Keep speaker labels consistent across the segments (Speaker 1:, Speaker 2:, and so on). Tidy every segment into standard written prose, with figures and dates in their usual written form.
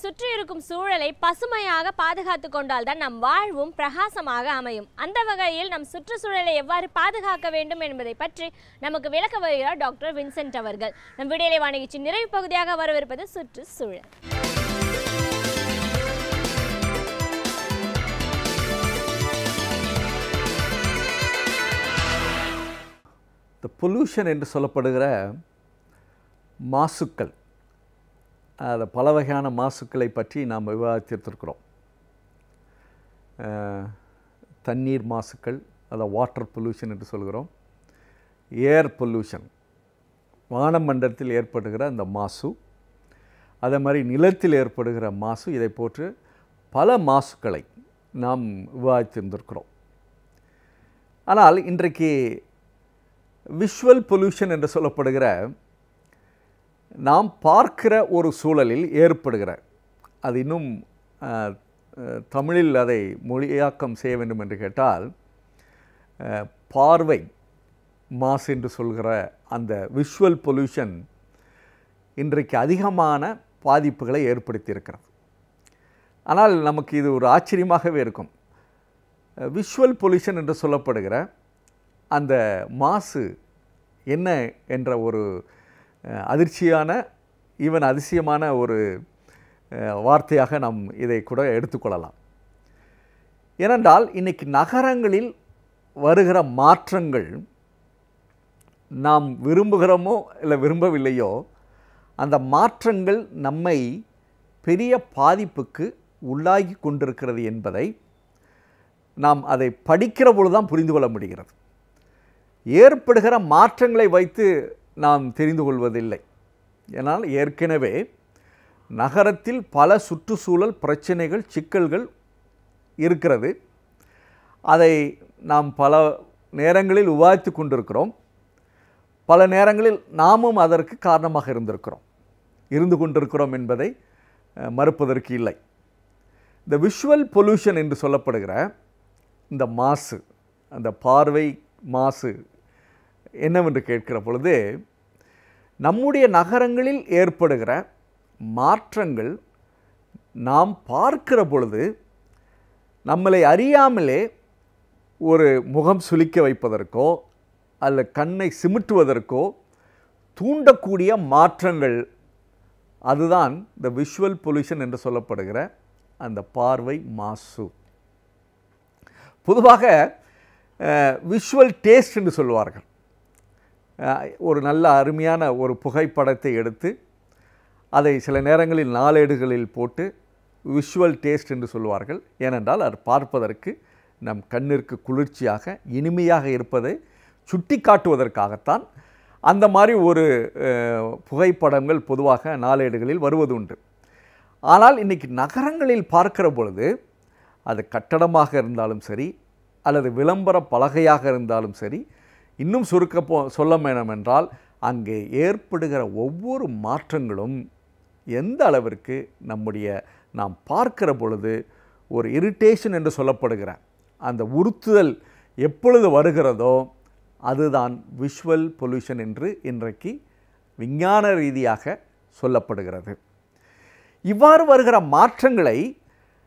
Speaker 1: சுற்றி இருக்கும் சூழலை பசுமையாக பாதுகாத்து கொண்டால்தான் நம் வாழ்வும் பிரகாசமாக அமையும். அந்த வகையில் நம் சுற்றுச்சூழலை எவ்வாறு பாதுகாக்க வேண்டும் என்பதை பற்றி நமக்கு விளக்க வருகிறார் டாக்டர் வின்சென்ட் அவர்கள். நம் விடியலை வானிகழ்ச்சியின் நிறைவு பகுதியாக வரவிருப்பது சுற்றுச்சூழல்.
Speaker 2: பொல்யூஷன் என்று சொல்லப்படுகிற மாசுக்கள், அது பல வகையான மாசுக்களை பற்றி நாம் விவாதித்திருக்கிறோம். தண்ணீர் மாசுக்கள், அதை வாட்டர் பொல்யூஷன் என்று சொல்கிறோம். ஏர் பொல்யூஷன், வானமண்டலத்தில் ஏற்படுகிற அந்த மாசு, அதே மாதிரி நிலத்தில் ஏற்படுகிற மாசு, இதை போன்று பல மாசுக்களை நாம் விவாதித்திருந்திருக்கிறோம். ஆனால் இன்றைக்கு விஷுவல் பொல்யூஷன் என்று சொல்லப்படுகிற நாம் பார்க்கிற ஒரு சூழலில் ஏற்படுகிற, அது இன்னும் தமிழில் அதை மொழியாக்கம் செய்ய வேண்டும் என்று கேட்டால் பார்வை மாசு என்று சொல்கிற அந்த விஷுவல் பொல்யூஷன் இன்றைக்கு அதிகமான பாதிப்புகளை ஏற்படுத்தியிருக்கிறது. ஆனால் நமக்கு இது ஒரு ஆச்சரியமாகவே இருக்கும். விஷுவல் பொல்யூஷன் என்று சொல்லப்படுகிற அந்த மாசு என்ன என்ற ஒரு அதிர்ச்சியான, ஈவன் அதிசயமான ஒரு வார்த்தையாக நாம் இதை கூட எடுத்துக்கொள்ளலாம். ஏனென்றால் இன்றைக்கி நகரங்களில் வருகிற மாற்றங்கள் நாம் விரும்புகிறோமோ இல்லை விரும்பவில்லையோ, அந்த மாற்றங்கள் நம்மை பெரிய பாதிப்புக்கு உள்ளாகி கொண்டிருக்கிறது என்பதை நாம் அதை படிக்கிற பொழுது தான் புரிந்து கொள்ள முடிகிறது. ஏற்படுகிற மாற்றங்களை வைத்து நாம் தெரிந்து கொள்வதில்லை. ஏனால் ஏற்கனவே நகரத்தில் பல சுற்றுச்சூழல் பிரச்சனைகள், சிக்கல்கள் இருக்கிறது. அதை நாம் பல நேரங்களில் விவாதித்து கொண்டிருக்கிறோம். பல நேரங்களில் நாமும் அதற்கு காரணமாக இருந்து கொண்டிருக்கிறோம் என்பதை மறுப்பதற்கு இல்லை. இந்த விஷுவல் பொல்யூஷன் என்று சொல்லப்படுகிற இந்த மாசு, அந்த பார்வை மாசு என்னவென்று கேட்கிற பொழுது, நம்முடைய நகரங்களில் ஏற்படுகிற மாற்றங்கள் நாம் பார்க்கிற பொழுது நம்மளை அறியாமலே ஒரு முகம் சுளிக்க வைப்பதற்கோ அல்ல கண்ணை சிமிட்டுவதற்கோ தூண்டக்கூடிய மாற்றங்கள், அதுதான் இந்த விஷுவல் பொல்யூஷன் என்று சொல்லப்படுகிற அந்த பார்வை மாசு. பொதுவாக விஷுவல் டேஸ்ட் என்று சொல்வார்கள். ஒரு நல்ல அருமையான ஒரு புகைப்படத்தை எடுத்து அதை சில நேரங்களில் நாளேடுகளில் போட்டு விஷுவல் டேஸ்ட் என்று சொல்வார்கள். ஏனென்றால் அது பார்ப்பதற்கு நம் கண்ணிற்கு குளிர்ச்சியாக, இனிமையாக இருப்பதை சுட்டி காட்டுவதற்காகத்தான் அந்த மாதிரி ஒரு புகைப்படங்கள் பொதுவாக நாளேடுகளில் வருவது உண்டு. ஆனால் இன்றைக்கி நகரங்களில் பார்க்கிற பொழுது, அது கட்டடமாக இருந்தாலும் சரி அல்லது விளம்பர பலகையாக இருந்தாலும் சரி, இன்னும் சொல்ல வேண்டும் என்றால் அங்கே ஏற்படுகிற ஒவ்வொரு மாற்றங்களும் எந்த அளவிற்கு நாம் பார்க்கிற பொழுது ஒரு இரிட்டேஷன் என்று சொல்லப்படுகிற அந்த உறுத்துதல் எப்பொழுது வருகிறதோ அதுதான் விஷுவல் பொல்யூஷன் என்று இன்றைக்கு விஞ்ஞான ரீதியாக சொல்லப்படுகிறது. இவ்வாறு வருகிற மாற்றங்களை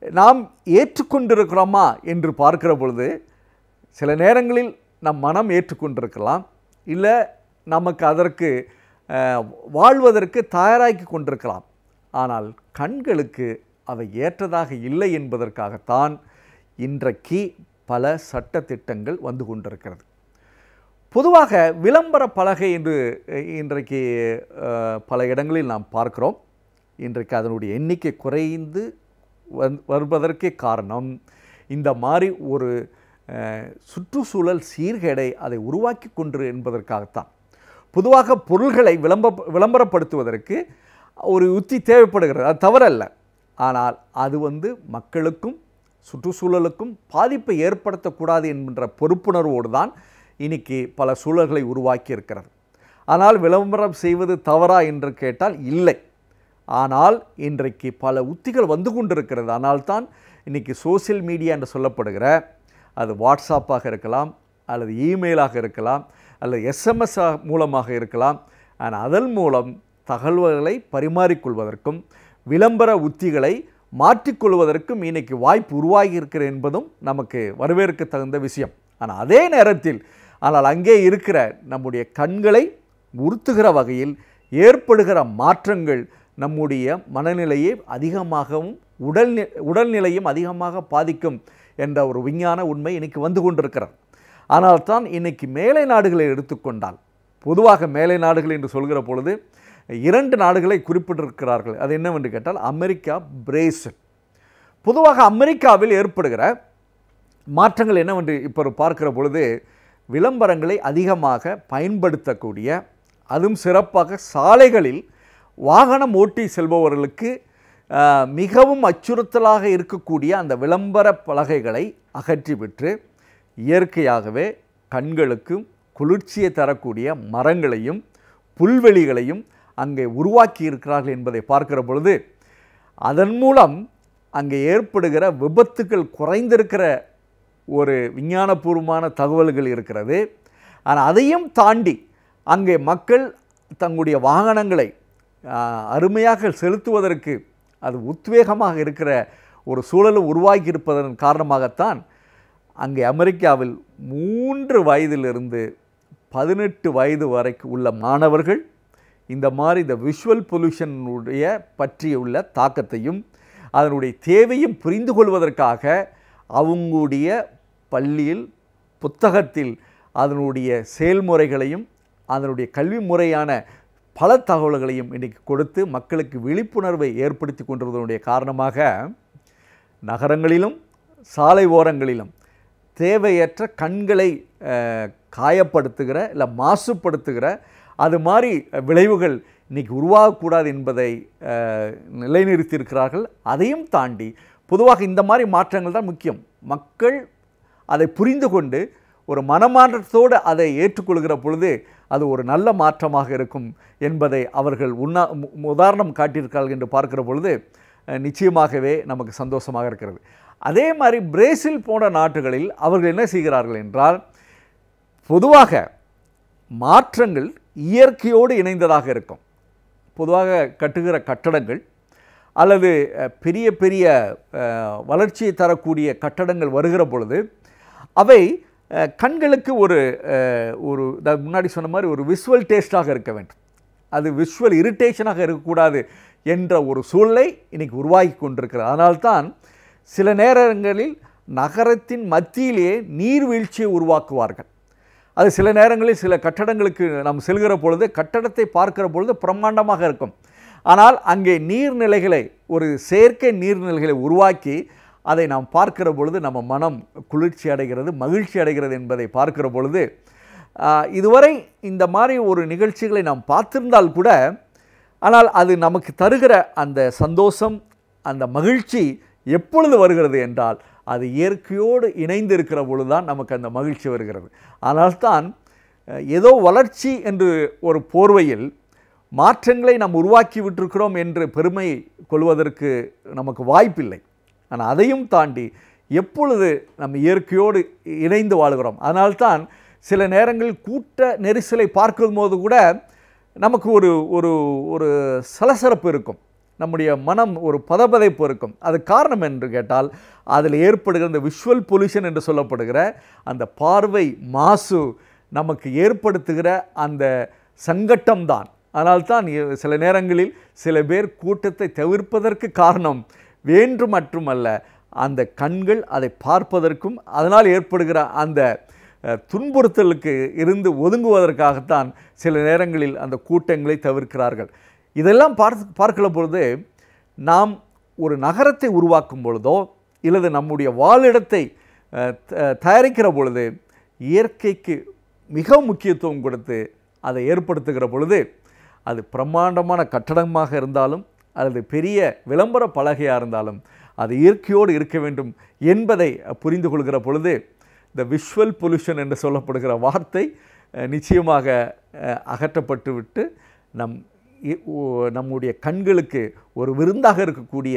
Speaker 2: நாம் ஏற்றுக்கொண்டிருக்கிறோமா என்று பார்க்கிற பொழுது, சில நேரங்களில் நம் மனம் ஏற்றுக்கொண்டிருக்கலாம், இல்லை நமக்கு அதற்கு வாழ்வதற்கு தயாராகி கொண்டிருக்கலாம். ஆனால் கண்களுக்கு அவை ஏற்றதாக இல்லை என்பதற்காகத்தான் இன்றைக்கு பல சட்டத்திட்டங்கள் வந்து கொண்டிருக்கிறது. பொதுவாக விளம்பர பலகை என்று இன்றைக்கு பல இடங்களில் நாம் பார்க்கிறோம். இன்றைக்கு அதனுடைய எண்ணிக்கை குறைந்து வருவதற்கே காரணம் இந்த மாதிரி ஒரு சுற்றுச்சூழல் சீர்கேடை அதை உருவாக்கி கொண்டு என்பதற்காகத்தான். பொதுவாக பொருள்களை விளம்பரப்படுத்துவதற்கு ஒரு யுக்தி தேவைப்படுகிறது, அது தவறல்ல. ஆனால் அது மக்களுக்கும் சுற்றுச்சூழலுக்கும் பாதிப்பை ஏற்படுத்தக்கூடாது என்கின்ற பொறுப்புணர்வோடு தான் இன்றைக்கி பல சூழல்களை உருவாக்கி இருக்கிறது. ஆனால் விளம்பரம் செய்வது தவறா என்று கேட்டால் இல்லை. ஆனால் இன்றைக்கு பல உத்திகள் வந்து கொண்டிருக்கிறது. ஆனால்தான் இன்றைக்கி சோசியல் மீடியா என்று சொல்லப்படுகிற, அது வாட்ஸ்அப்பாக இருக்கலாம் அல்லது இமெயிலாக இருக்கலாம் அல்லது எஸ்எம்எஸ் மூலமாக இருக்கலாம். அதன் மூலம் தகவல்களை பரிமாறிக்கொள்வதற்கும் விளம்பர உத்திகளை மாற்றிக்கொள்வதற்கும் இன்னைக்கு வாய்ப்பு உருவாகி இருக்கிறது என்பதும் நமக்கு வரவேற்க தகுந்த விஷயம். ஆனால் அதே நேரத்தில் அங்கே இருக்கிற நம்முடைய கண்களை உறுத்துகிற வகையில் ஏற்படுகிற மாற்றங்கள் நம்முடைய மனநிலையை அதிகமாகவும் உடல்நிலையும் அதிகமாக பாதிக்கும் என்ற ஒரு விஞ்ஞான உண்மை இன்னைக்கு வந்து கொண்டிருக்கிறது. ஆனால் தான் இன்னைக்கு மேலை நாடுகளை எடுத்துக்கொண்டால், பொதுவாக மேலை நாடுகள் என்று சொல்கிற பொழுது 2 நாடுகளை குறிப்பிட்டிருக்கிறார்கள். அது என்னவென்று கேட்டால் அமெரிக்கா, பிரேசில். பொதுவாக அமெரிக்காவில் ஏற்படுகிற மாற்றங்கள் என்னவென்று இப்போ பார்க்கிற பொழுது, விளம்பரங்களை அதிகமாக பயன்படுத்தக்கூடிய, அதுவும் சிறப்பாக சாலைகளில் வாகனம் ஓட்டி செல்பவர்களுக்கு மிகவும் அச்சுறுத்தலாக இருக்கக்கூடிய அந்த விளம்பர பலகைகளை அகற்றிவிட்டு இயற்கையாகவே கண்களுக்கும் குளிர்ச்சியை தரக்கூடிய மரங்களையும் புல்வெளிகளையும் அங்கே உருவாக்கி இருக்கிறார்கள் என்பதை பார்க்கிற பொழுது, அதன் மூலம் அங்கே ஏற்படுகிற விபத்துக்கள் குறைந்திருக்கிற ஒரு விஞ்ஞானபூர்வமான தகவல்கள் இருக்கிறது. ஆனால் அதையும் தாண்டி அங்கே மக்கள் தங்களுடைய வாகனங்களை அருமையாக செலுத்துவதற்கு அது உத்வேகமாக இருக்கிற ஒரு சூழலும் உருவாகி இருப்பதன் காரணமாகத்தான் அங்கே அமெரிக்காவில் 3 வயதிலிருந்து 18 வயது வரைக்கும் உள்ள மாணவர்கள் இந்த மாதிரி இந்த விஷுவல் பொல்யூஷனுடைய பற்றியுள்ள தாக்கத்தையும் அதனுடைய தேவையும் புரிந்து கொள்வதற்காக அவங்களுடைய பள்ளியில் புத்தகத்தில் அதனுடைய செயல்முறைகளையும் அதனுடைய கல்வி முறையான பல தகவல்களையும் இன்றைக்கு கொடுத்து மக்களுக்கு விழிப்புணர்வை ஏற்படுத்தி கொண்டிருப்பதனுடைய காரணமாக நகரங்களிலும் சாலை ஓரங்களிலும் தேவையற்ற கண்களை காயப்படுத்துகிற இல்லை மாசுபடுத்துகிற அது மாதிரி விளைவுகள் இன்றைக்கி உருவாகக்கூடாது என்பதை நிலைநிறுத்தியிருக்கிறார்கள். அதையும் தாண்டி பொதுவாக இந்த மாதிரி மாற்றங்கள் தான் முக்கியம். மக்கள் அதை புரிந்து கொண்டு ஒரு மனமாற்றத்தோடு அதை ஏற்றுக்கொள்கிற பொழுது அது ஒரு நல்ல மாற்றமாக இருக்கும் என்பதை அவர்கள் உதாரணம் காட்டியிருக்கிறார்கள் என்று பார்க்கிற பொழுது நிச்சயமாகவே நமக்கு சந்தோஷமாக இருக்கிறது. அதே மாதிரி பிரேசில் போன்ற நாடுகளில் அவர்கள் என்ன செய்கிறார்கள் என்றால், பொதுவாக மாற்றங்கள் இயற்கையோடு இணைந்ததாக இருக்கும். பொதுவாக கட்டுகிற கட்டடங்கள் அல்லது பெரிய பெரிய வளர்ச்சியை தரக்கூடிய கட்டடங்கள் வருகிற பொழுது அவை கண்களுக்கு ஒரு முன்னாடி சொன்ன மாதிரி ஒரு விஷுவல் டேஸ்டாக இருக்க வேண்டும். அது விஷுவல் இரிட்டேஷனாக இருக்கக்கூடாது என்ற ஒரு சூழலை இன்றைக்கி உருவாகி கொண்டிருக்கிறது. அதனால்தான் சில நேரங்களில் நகரத்தின் மத்தியிலேயே நீர்வீழ்ச்சியை உருவாக்குவார்கள். அது சில நேரங்களில் சில கட்டடங்களுக்கு நாம் செல்கிற பொழுது கட்டடத்தை பார்க்கிற பொழுது பிரம்மாண்டமாக இருக்கும். ஆனால் அங்கே நீர்நிலைகளை ஒரு செயற்கை நீர்நிலைகளை உருவாக்கி அதை நாம் பார்க்கிற பொழுது நம்ம மனம் குளிர்ச்சி அடைகிறது, மகிழ்ச்சி அடைகிறது என்பதை பார்க்கிற பொழுது இதுவரை இந்த மாதிரி ஒரு நிகழ்ச்சிகளை நாம் பார்த்திருந்தால் கூட, ஆனால் அது நமக்கு தருகிற அந்த சந்தோஷம், அந்த மகிழ்ச்சி எப்பொழுது வருகிறது என்றால் அது இயற்கையோடு இணைந்து இருக்கிற பொழுது தான் நமக்கு அந்த மகிழ்ச்சி வருகிறது. ஆனால்தான் ஏதோ வளர்ச்சி என்று ஒரு போர்வையில் மாற்றங்களை நாம் உருவாக்கி விட்டிருக்கிறோம் என்று பெருமை கொள்வதற்கு நமக்கு வாய்ப்பில்லை. ஆனால் அதையும் தாண்டி எப்பொழுது நம்ம இயற்கையோடு இணைந்து வாழ்கிறோம். அதனால்தான் சில நேரங்களில் கூட்ட நெரிசலை பார்க்கும் போது கூட நமக்கு ஒரு ஒரு ஒரு சலசலப்பு இருக்கும், நம்முடைய மனம் ஒரு பதபதைப்பு இருக்கும். அது காரணம் என்று கேட்டால் அதில் ஏற்படுகிற இந்த விஷுவல் பொல்யூஷன் என்று சொல்லப்படுகிற அந்த பார்வை மாசு நமக்கு ஏற்படுத்துகிற அந்த சங்கட்டம்தான். அதனால்தான் சில நேரங்களில் சில பேர் கூட்டத்தை தவிர்ப்பதற்கு காரணம் வேண்டு மட்டுமல்ல, அந்த கண்கள் அதை பார்ப்பதற்கும் அதனால் ஏற்படுகிற அந்த துன்புறுத்தலுக்கு இருந்து ஒதுங்குவதற்காகத்தான் சில நேரங்களில் அந்த கூட்டங்களை தவிர்க்கிறார்கள். இதெல்லாம் பார்க்கிற பொழுது நாம் ஒரு நகரத்தை உருவாக்கும் பொழுதோ இல்லது நம்முடைய வாழிடத்தை தயாரிக்கிற பொழுது இயற்கைக்கு மிக முக்கியத்துவம் கொடுத்து அதை ஏற்படுத்துகிற பொழுது அது பிரம்மாண்டமான கட்டடமாக இருந்தாலும் அல்லது பெரிய விளம்பர பலகையாக இருந்தாலும் அது இயற்கையோடு இருக்க வேண்டும் என்பதை புரிந்து கொள்கிற பொழுது இந்த விஷுவல் பொல்யூஷன் என்று சொல்லப்படுகிற வார்த்தை நிச்சயமாக அகற்றப்பட்டு விட்டு நம்முடைய கண்களுக்கு ஒரு விருந்தாக இருக்கக்கூடிய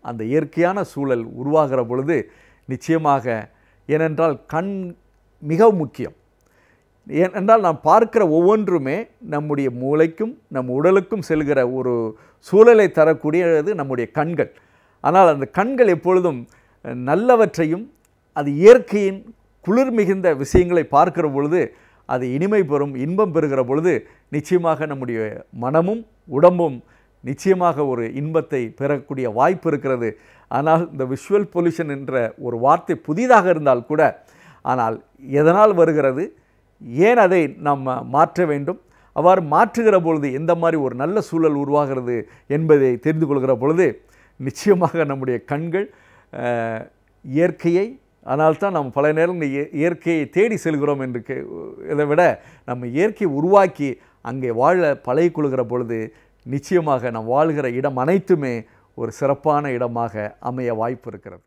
Speaker 2: அந்த இயற்கையான சூழல் உருவாகிற பொழுது நிச்சயமாக, ஏனென்றால் கண் மிக முக்கியம். ஏனென்றால் நாம் பார்க்கிற ஒவ்வொன்றுமே நம்முடைய மூளைக்கும் நம் உடலுக்கும் செல்கிற ஒரு சூழலை தரக்கூடியது நம்முடைய கண்கள். ஆனால் அந்த கண்கள் எப்பொழுதும் நல்லவற்றையும் அது இயற்கையின் குளிர் மிகுந்த விஷயங்களை பார்க்கிற பொழுது அது இனிமை பெறும், இன்பம் பெறுகிற பொழுது நிச்சயமாக நம்முடைய மனமும் உடம்பும் நிச்சயமாக ஒரு இன்பத்தை பெறக்கூடிய வாய்ப்பு இருக்கிறது. ஆனால் இந்த விஷுவல் பொல்யூஷன் என்ற ஒரு வார்த்தை புதிதாக இருந்தால் கூட, ஆனால் எதனால் வருகிறது, ஏன் அதை நாம் மாற்ற வேண்டும், அவ்வாறு மாற்றுகிற பொழுது எந்த மாதிரி ஒரு நல்ல சூழல் உருவாகிறது என்பதை தெரிந்து கொள்கிற பொழுது நிச்சயமாக நம்முடைய கண்கள் இயற்கையை, அதனால்தான் நாம் பல நேரங்கள் இயற்கையை தேடி செல்கிறோம் என்று இதை விட நம்ம இயற்கையை உருவாக்கி அங்கே வாழ பழகிக்கொள்கிற பொழுது நிச்சயமாக நாம் வாழ்கிற இடம் அனைத்துமே ஒரு சிறப்பான இடமாக அமைய வாய்ப்பு இருக்கிறது.